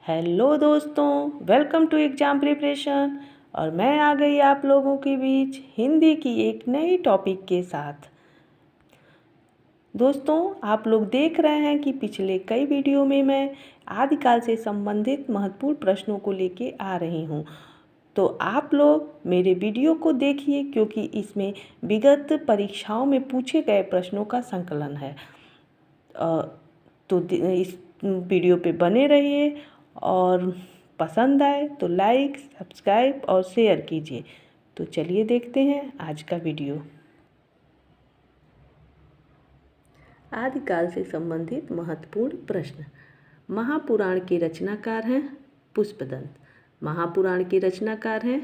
Hello दोस्तों, welcome to exam preparation. और मैं आ गई आप लोगों के बीच हिंदी की एक नई टॉपिक के साथ। दोस्तों, आप लोग देख रहे हैं कि पिछले कई वीडियो में मैं आदिकाल से संबंधित महत्वपूर्ण प्रश्नों को लेके आ रही हूँ। तो आप लोग मेरे वीडियो को देखिए, क्योंकि इसमें विगत परीक्षाओं में पूछे गए प्रश्नों का संकलन है। तो इस वीडियो पे बने रहिए और पसंद आए तो लाइक, सब्सक्राइब और शेयर कीजिए। तो चलिए देखते हैं आज का वीडियो। आदिकाल से संबंधित महत्वपूर्ण प्रश्न। महापुराण के रचनाकार हैं पुष्पदंत। महापुराण के रचनाकार हैं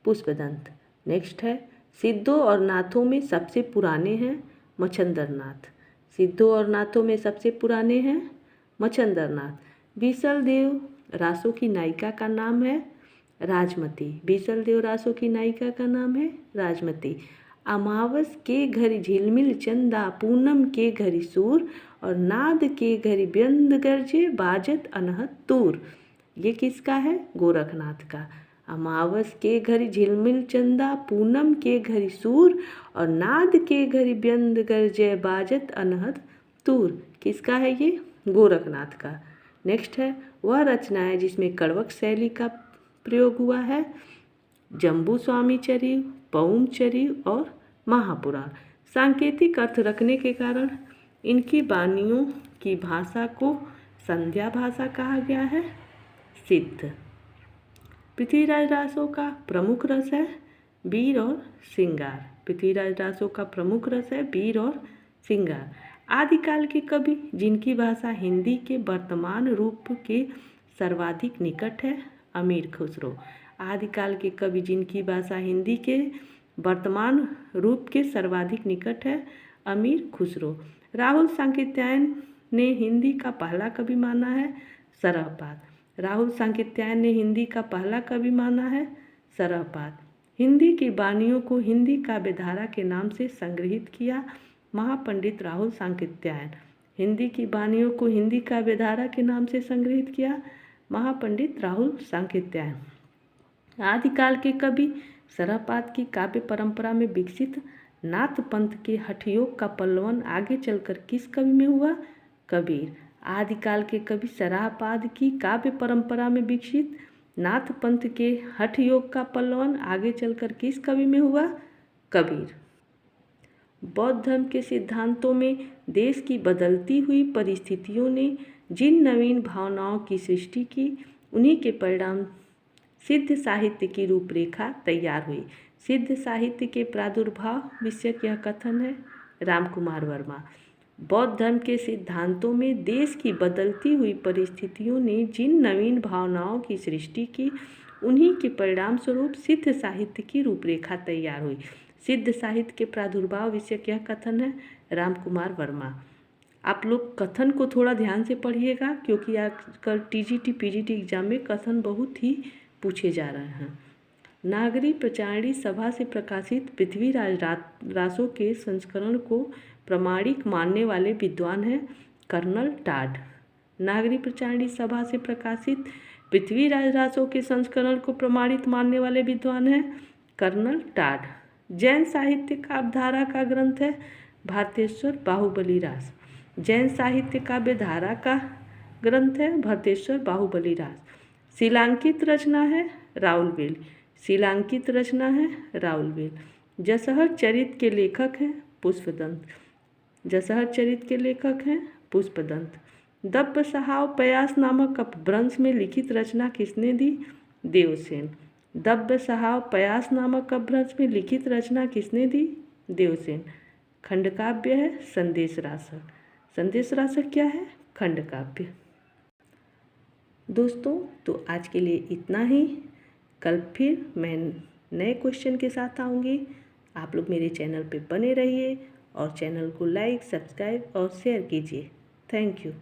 पुष्पदंत। नेक्स्ट है, सिद्धों और नाथों में सबसे पुराने हैं मच्छंदरनाथ। सिद्धों और नाथों में सबसे पुराने हैं मच्छंदरनाथ। बीसलदेव रासों की नायिका का नाम है राजमती। बीसलदेव रासों की नायिका का नाम है राजमती। अमावस के घरि झिलमिल चंदा, पूनम के घरि सूर, और नाद के घरि व्यंद गरजे, बाजत अनहद तूर। ये किसका है? गोरखनाथ का। अमावस के घरि झिलमिल चंदा, पूनम के घरि सूर, और नाद के घरि व्यंद गरजे, बाजत अनहद तूर। किसका है ये? गोरखनाथ का। नेक्स्ट है, वह रचनाएं जिसमें कड़वक शैली का प्रयोग हुआ है जम्बू स्वामी चरिव, पउम चरिव और महापुराण। सांकेतिक अर्थ रखने के कारण इनकी वाणियों की भाषा को संध्या भाषा कहा गया है। सिद्ध। पृथ्वीराज रासों का प्रमुख रस है वीर और श्रृंगार। पृथ्वीराज रासों का प्रमुख रस है वीर और श्रृंगार। आदिकाल के कवि जिनकी भाषा हिंदी के वर्तमान रूप के सर्वाधिक निकट है अमीर खुसरो। आदिकाल के कवि जिनकी भाषा हिंदी के वर्तमान रूप के सर्वाधिक निकट है अमीर खुसरो। राहुल सांकृत्यायन ने हिंदी का पहला कवि माना है सरहपाद। राहुल सांकृत्यायन ने हिंदी का पहला कवि माना है सरहपाद। हिंदी की वाणियों को हिंदी काव्यधारा के नाम से संग्रहित किया महापंडित राहुल सांकृत्यायन। हिंदी की वाणियों को हिंदी काव्यधारा के नाम से संग्रहित किया महापंडित राहुल सांकृत्यायन। आदिकाल के कवि सरहपाद की काव्य परंपरा में विकसित नाथ पंथ के हठयोग का पल्लवन आगे चलकर किस कवि में हुआ? कबीर। आदिकाल के कवि सरहपाद की काव्य परंपरा में विकसित नाथ पंथ के हठयोग का पल्लवन आगे चलकर किस कवि में हुआ? कबीर। बौद्ध धर्म के सिद्धांतों में देश की बदलती हुई परिस्थितियों ने जिन नवीन भावनाओं की सृष्टि की, उन्हीं के परिणाम सिद्ध साहित्य की रूपरेखा तैयार हुई। सिद्ध साहित्य के प्रादुर्भाव विषयक यह कथन है रामकुमार वर्मा। बौद्ध धर्म के सिद्धांतों में देश की बदलती हुई परिस्थितियों ने जिन नवीन भावनाओं की सृष्टि की, उन्हीं के परिणाम स्वरूप सिद्ध साहित्य की रूपरेखा तैयार हुई। सिद्ध साहित्य के प्रादुर्भाव विषयक यह कथन है रामकुमार वर्मा। आप लोग कथन को थोड़ा ध्यान से पढ़िएगा, क्योंकि आजकल टीजीटी पीजीटी एग्जाम में कथन बहुत ही पूछे जा रहे हैं। नागरी प्रचारणी सभा से प्रकाशित पृथ्वीराज रासों के संस्करण को प्रामाणिक मानने वाले विद्वान हैं कर्नल टाड। नागरी प्रचारणी सभा से प्रकाशित पृथ्वीराज रासों के संस्करण को प्रमाणित मानने वाले विद्वान हैं कर्नल टाड। जैन साहित्य काव्यधारा का ग्रंथ है भारतेश्वर बाहुबली रास। जैन साहित्य काव्यधारा का ग्रंथ है भारतेश्वर बाहुबली रास। शिलांकित रचना है राउलवेल। शिलांकित रचना है राउलवेल। जसहर चरित के लेखक हैं पुष्पदंत। जसहर चरित के लेखक हैं पुष्पदंत। दब्ब सहाव पयास नामक अपभ्रंश में लिखित रचना किसने दी? देवसेन। दब्ब सहाव पयास नामक अपभ्रंश में लिखित रचना किसने दी? देवसेन। खंडकाव्य है संदेश रासक। संदेश रासक क्या है? खंडकाव्य। दोस्तों, तो आज के लिए इतना ही। कल फिर मैं नए क्वेश्चन के साथ आऊँगी। आप लोग मेरे चैनल पे बने रहिए और चैनल को लाइक, सब्सक्राइब और शेयर कीजिए। Thank you.